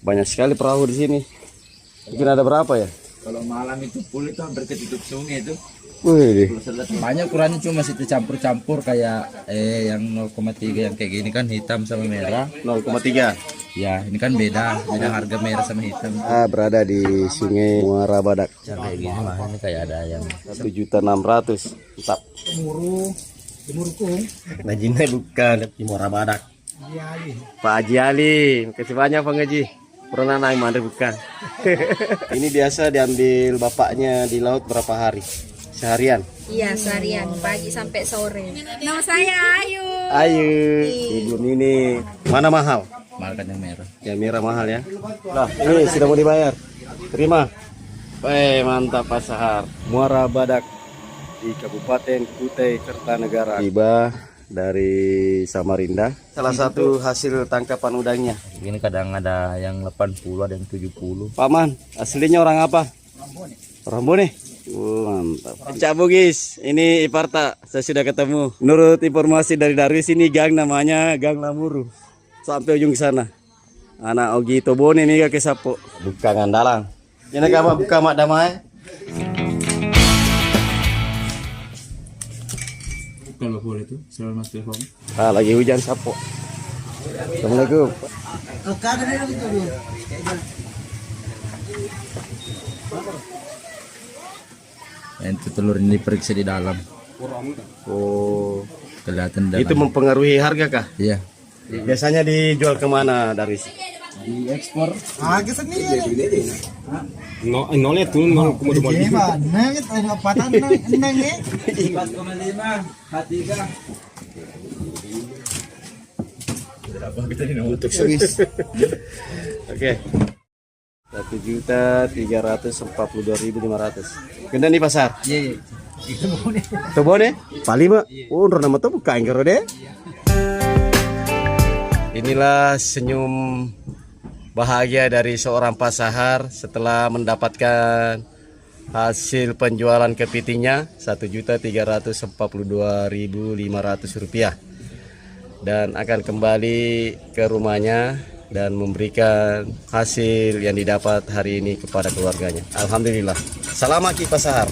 Banyak sekali perahu di sini. Mungkin ada berapa ya? Kalau malam itu full itu hampir ketutup sungai itu. Wih, Banyak ukurannya cuma masih campur-campur kayak yang 0,3 yang kayak gini kan hitam sama merah. 0,3. Ya, ini kan beda harga merah sama hitam. Berada di Sungai Muara Badak. Yang kayak gini mah ini kayak ada yang 1.600.000. Mantap. Murukung. Najinnya bukan di Muara Badak. Pak Haji Ali, makasih banyak Pak Haji. Pernah naik mana bukan? Ini biasa diambil bapaknya di laut berapa hari? Seharian? Iya, seharian, pagi sampai sore. Nama saya Ayu. Ayu, belum ini. Mana mahal? mahal kan yang merah. Yang merah mahal ya. Lah, ini sudah mau dibayar. Terima. Mantap Pak Sahar. Muara Badak di Kabupaten Kutai Kertanegara. Tiba dari Samarinda. Salah satu hasil tangkapan udangnya. Ini kadang ada yang 80, ada yang 70. Paman, aslinya orang apa? Rambone. Mantap. Cak Bugis, ini Iparta. Saya sudah ketemu. Menurut informasi dari Darwis, ini gang namanya Gang Lamuru. Sampai ujung sana. Anak Ogi Tobone ini ke Sapo. Buka ngandalang. Ini kamu buka mak damai. Kalau boleh tuh, selamat Mas telepon. Lagi hujan Sapo. Assalamualaikum. Itu telur ini periksa di dalam. Oh, Kelihatan dalam. itu mempengaruhi harga kah? Iya. Biasanya dijual kemana dari Di ekspor. Ke sini. No, no le tú no como tu Iya, Pak. Nangit ada apaan nang ya? 4,5 H3. Oke. 1.342.500. Kena di pasar. Iya. Itu boleh? Palima. Oh, nama tuh bukan karo deh. Inilah senyum bahagia dari seorang pasahar setelah mendapatkan hasil penjualan kepitingnya Rp1.342.500 dan akan kembali ke rumahnya dan memberikan hasil yang didapat hari ini kepada keluarganya. Alhamdulillah. Salam Aki Pasahar.